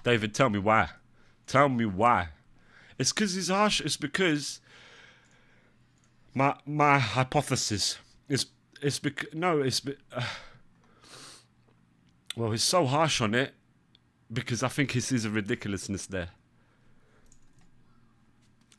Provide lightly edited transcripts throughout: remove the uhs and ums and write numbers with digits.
David, tell me why. Tell me why. It's because he's harsh. It's because my hypothesis is well, he's so harsh on it because I think he sees a ridiculousness there,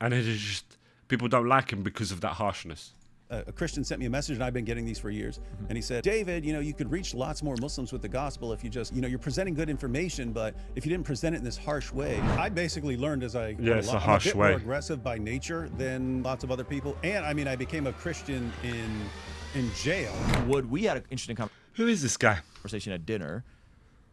and it is just people don't like him because of that harshness. A Christian sent me a message, and I've been getting these for years. And he said, David, you could reach lots more Muslims with the gospel if you just, you're presenting good information, but if you didn't present it in this harsh way. I basically learned as I it's a I'm harsh a bit way. more aggressive by nature than lots of other people. And I mean, I became a Christian in jail. We had an interesting Who is this guy? conversation at dinner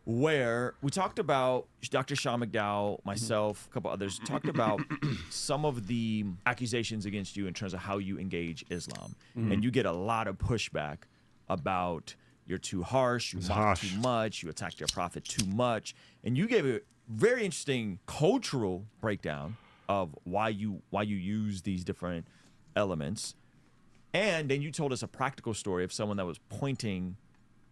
where we talked about Dr. Sean McDowell, myself, a couple others, talked about some of the accusations against you in terms of how you engage Islam. And you get a lot of pushback about you're too harsh, you mock too much, you attack your prophet too much. And you gave a very interesting cultural breakdown of why you use these different elements. And then you told us a practical story of someone that was pointing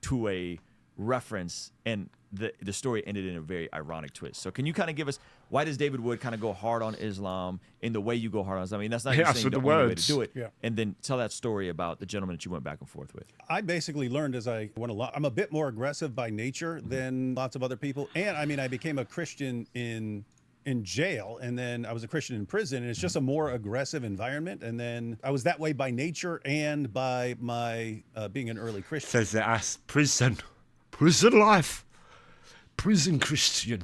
to a reference, and the story ended in a very ironic twist. So can you kind of give us, why does David Wood kind of go hard on Islam in the way you go hard on Islam? I mean, that's not just saying the only way to do it. Yeah. And then tell that story about the gentleman that you went back and forth with. I basically learned as I went along. I'm a bit more aggressive by nature than lots of other people. And I mean, I became a Christian in jail, and then I was a Christian in prison, and it's just a more aggressive environment. And then I was that way by nature and by my being an early Christian. Says the ass prison life, prison Christian.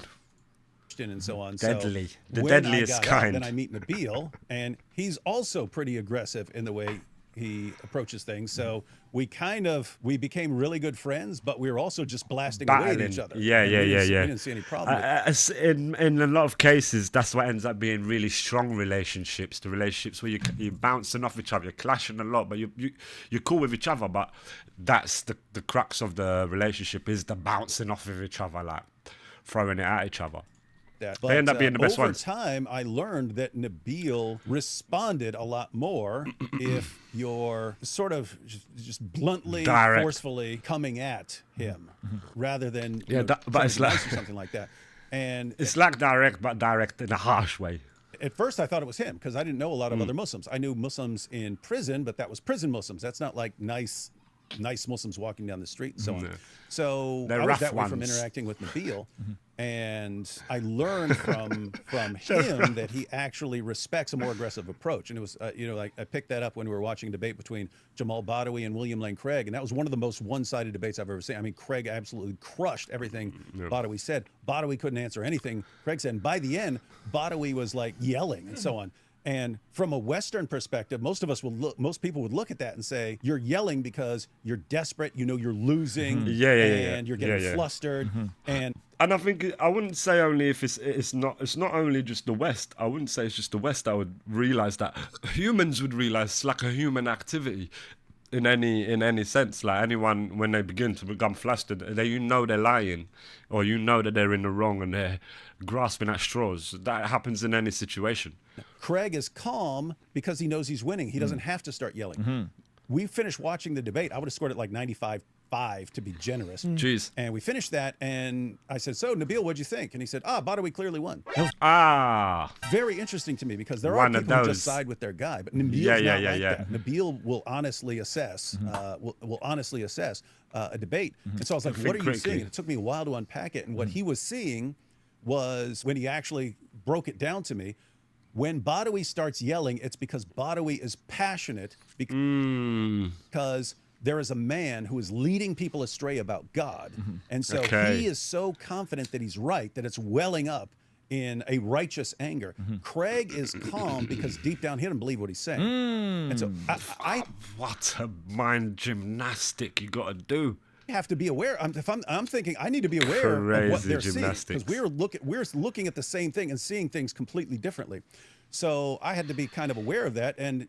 And so on. Deadly. So The when deadliest I got kind. Out, then I meet Nabil, and he's also pretty aggressive in the way he approaches things. So we became really good friends, but we were also just blasting away at each other. Yeah. We didn't see any problem with it. In a lot of cases, that's what ends up being really strong relationships. The relationships where you're bouncing off each other, you're clashing a lot, but you're cool with each other. But that's the crux of the relationship, is the bouncing off of each other, like throwing it at each other. But, they end up being the best over ones. time, I learned that Nabil responded a lot more if you're sort of just bluntly, Direct. forcefully coming at him, rather than but it's like something like that. And it's like direct, but direct in a harsh way. at first, I thought it was him because I didn't know a lot of other Muslims. I knew Muslims in prison, but that was prison Muslims. That's not like nice Muslims walking down the street and so on. So They're I was rough that way from ones. interacting with Nabil, and I learned from him that he actually respects a more aggressive approach. And it was, like I picked that up when we were watching a debate between Jamal Badawi and William Lane Craig, and that was one of the most one-sided debates I've ever seen. I mean, Craig absolutely crushed everything Badawi said. Badawi couldn't answer anything Craig said, and by the end, Badawi was like yelling and so on. And from a Western perspective, most people would look at that and say, you're yelling because you're desperate, you're losing, and you're getting flustered. And I think I wouldn't say only if it's not only just the West. I wouldn't say it's just the West. I would realize that humans would realize it's like a human activity in any sense. Like anyone, when they begin to become flustered, they're lying, or that they're in the wrong and they're grasping at straws. That happens in any situation. Craig is calm because he knows he's winning. He doesn't have to start yelling. We finished watching the debate. I would have scored it like 95-5 to be generous. Jeez. And we finished that, and I said, so, Nabil, what'd you think? And he said, Badawi clearly won. Very interesting to me because there are people who just side with their guy, but Nabil's not like that. Nabil will honestly assess, a debate. And so I was like, what are you seeing? And it took me a while to unpack it. And what he was seeing was, when he actually broke it down to me, when Badawi starts yelling, it's because Badawi is passionate because there is a man who is leading people astray about God. And so he is so confident that he's right, that it's welling up in a righteous anger. Craig is calm because deep down he doesn't believe what he's saying. And so what a mind gymnastic you got to do. Have to be aware. I'm thinking I need to be aware of what they're seeing, because we're looking at the same thing and seeing things completely differently. So I had to be kind of aware of that. And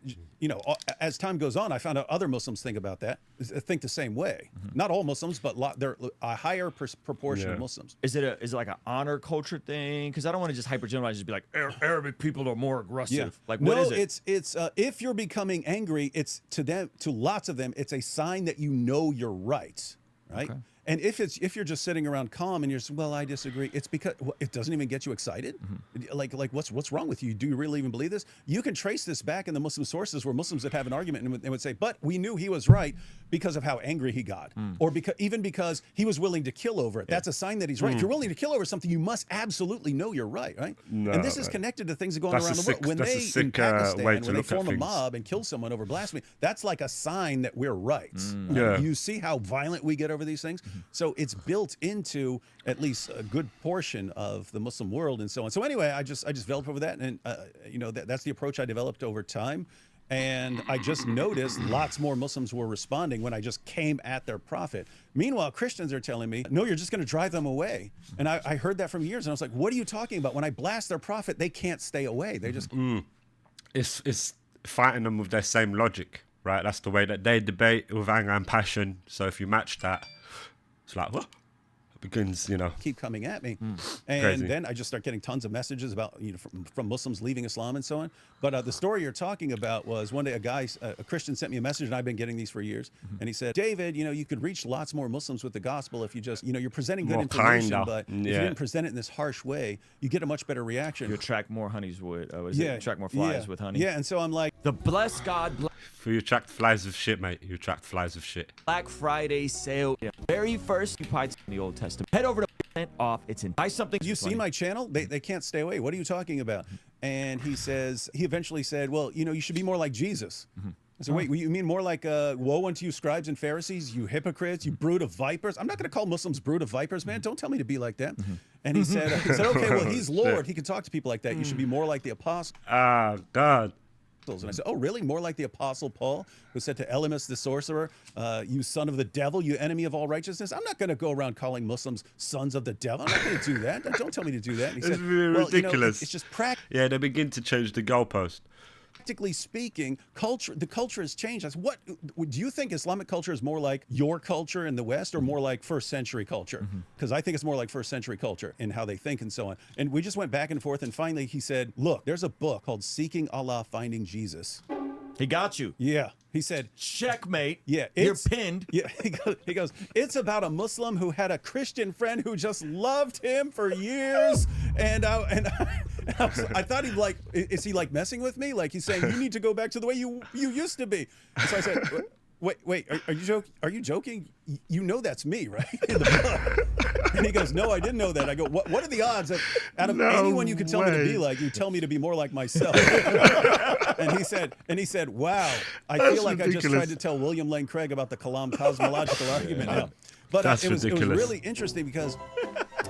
as time goes on, I found out other Muslims think the same way. Not all Muslims, but there a higher proportion of Muslims. Is it like an honor culture thing? Because I don't want to just hypergeneralize, just be like Arabic people are more aggressive. Yeah. Like what is it? It's if you're becoming angry, it's to lots of them, it's a sign that you know you're right. Right. Okay. And if you're just sitting around calm and you're just, well, I disagree, it's because it doesn't even get you excited. Like what's wrong with you? Do you really even believe this? You can trace this back in the Muslim sources where Muslims would have an argument and would say, but we knew he was right because of how angry he got, or because he was willing to kill over it. That's a sign that he's right. If you're willing to kill over something, you must absolutely know you're right, right? No, and this is connected to things going That's around a the world. sick- When that's a they sick, in Pakistan, way when to they look at form a things. mob and kill someone over blasphemy, that's like a sign that we're right. Yeah. You see how violent we get over these things? So it's built into at least a good portion of the Muslim world and so on. So anyway, I just developed over that, and that's the approach I developed over time. And I just noticed lots more Muslims were responding when I just came at their prophet. Meanwhile, Christians are telling me, no, you're just going to drive them away. And I heard that from years, and I was like, what are you talking about? When I blast their prophet, they can't stay away. They just It's fighting them with their same logic, right? That's the way that they debate, with anger and passion. So if you match that, it's like, what? It begins, keep coming at me. Crazy. And then I just start getting tons of messages about, from Muslims leaving Islam and so on. But the story you're talking about was one day a Christian sent me a message, and I've been getting these for years. And he said, David, you could reach lots more Muslims with the gospel if you just, you're presenting good More information, kinder. but if you Yeah. didn't present it in this harsh way, you get a much better reaction. You attract more honeys with, attract more flies with honey. Yeah, and so I'm like, The bless God if you attract flies of shit, mate, you attract flies of shit. Black Friday sale. Very first occupied in the Old Testament. Head over to off. It's in. Buy something. you see my channel? They can't stay away. What are you talking about? And he eventually said, well, you should be more like Jesus. I said, wait, you mean more like woe unto you scribes and Pharisees, you hypocrites, you brood of vipers? I'm not going to call Muslims brood of vipers, man. Don't tell me to be like that. And he said, okay, well, he's Lord. He can talk to people like that. You should be more like the apostles. Ah, God. And I said, oh, really? More like the Apostle Paul, who said to Elymas the sorcerer, you son of the devil, you enemy of all righteousness. I'm not going to go around calling Muslims sons of the devil. I'm not going to do that. Don't tell me to do that. And he It's said, really ridiculous. it's just Yeah, they begin to change the goalpost. practically speaking, the culture has changed. I said, what do you think Islamic culture is more like your culture in the West, or more like first century culture? Because I think it's more like first century culture in how they think and so on. And we just went back and forth, and finally he said, look, there's a book called Seeking Allah, Finding Jesus. He got you. Yeah. He said, Checkmate. yeah, You're pinned. Yeah, he goes, it's about a Muslim who had a Christian friend who just loved him for years. And I thought he'd like, is he like messing with me? Like he's saying, you need to go back to the way you used to be. And so I said, wait, are you joking? Are you joking? You know that's me, right? In the book. And he goes, no, I didn't know that. I go, what are the odds that out of anyone you could tell me to be like, you tell me to be more like myself? And he said, wow, I That's feel like I just ridiculous. tried to tell William Lane Craig about the Kalam cosmological argument now. But That's it was ridiculous. really interesting because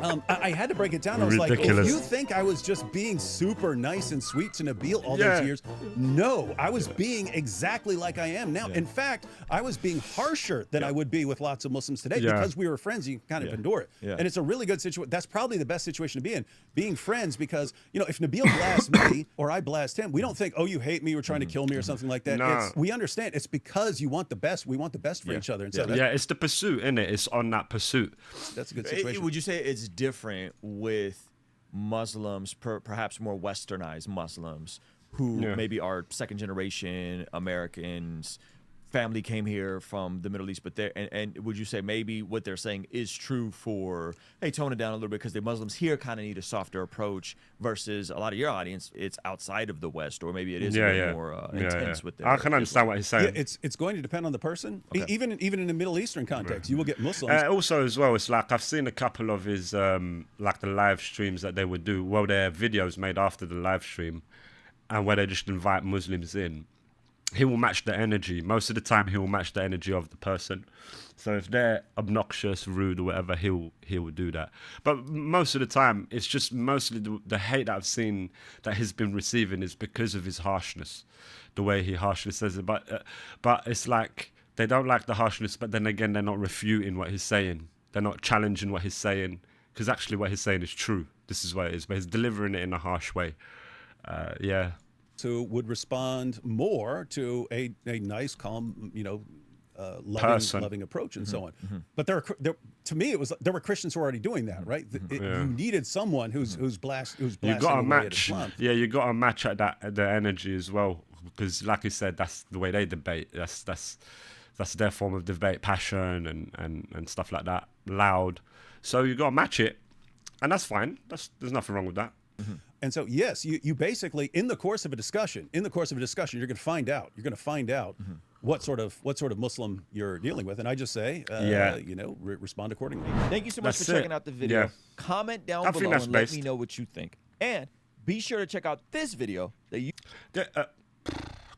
I had to break it down. I was like, Ridiculous. if you think I was just being super nice and sweet to Nabil all Yeah. those years, no, I was being exactly like I am now. In fact, I was being harsher than I would be with lots of Muslims today Yeah. because we were friends. You can kind of endure it. Yeah. And it's a really good situation. That's probably the best situation to be in, being friends, because, if Nabil blasts me or I blast him, we don't think, oh, you hate me, you're trying to kill me or something like that. No. We understand it's because you want the best. We want the best for each other. And so Yeah, it's the pursuit, innit? It's on that pursuit. that's a good situation. Would you say it's different with Muslims, perhaps more westernized Muslims, who Yeah. maybe are second generation Americans, family came here from the Middle East, but and would you say maybe what they're saying is true for, hey, tone it down a little bit because the Muslims here kind of need a softer approach versus a lot of your audience, it's outside of the West, or maybe it is a bit more intense with their I can understand what he's saying. Yeah, it's going to depend on the person. Even in a Middle Eastern context, you will get Muslims. Also, as well, it's like I've seen a couple of his like the live streams that they would do. Well, they're videos made after the live stream, and where they just invite Muslims in. He will match the energy. Most of the time, he will match the energy of the person. So if they're obnoxious, rude, or whatever, he will do that. But most of the time, it's just mostly the hate that I've seen that he's been receiving is because of his harshness, the way he harshly says it. But it's like they don't like the harshness, but then again, they're not refuting what he's saying. They're not challenging what he's saying, because actually what he's saying is true. This is what it is, but he's delivering it in a harsh way. Yeah. who would respond more to a nice, calm, loving approach and so on. But to me, there were Christians who were already doing that, right? You needed someone who's blasting You got to away at match. Islam. Yeah, you got to match at the energy as well, because, like you said, that's the way they debate. That's their form of debate, passion and stuff like that. loud. So you got to match it, and that's fine. There's nothing wrong with that. And so, yes, you basically, in the course of a discussion, you're going to find out. You're going to find out what sort of Muslim you're dealing with. And I just say, respond accordingly. Thank you so much That's for checking it. out the video. Yeah. Comment down I think below that's and let best. me know what you think. And be sure to check out this video that you. That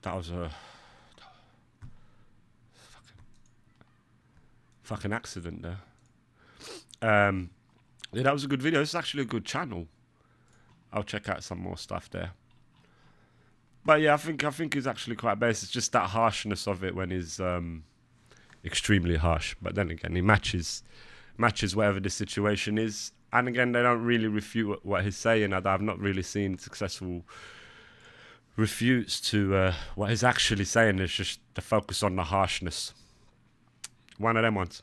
was a fucking accident there. Yeah, that was a good video. It's actually a good channel. I'll check out some more stuff there. But yeah, I think it's actually quite base. It's just that harshness of it when he's extremely harsh. But then again, he matches whatever the situation is. And again, they don't really refute what he's saying. I've not really seen successful refutes to what he's actually saying. It's just the focus on the harshness. One of them ones.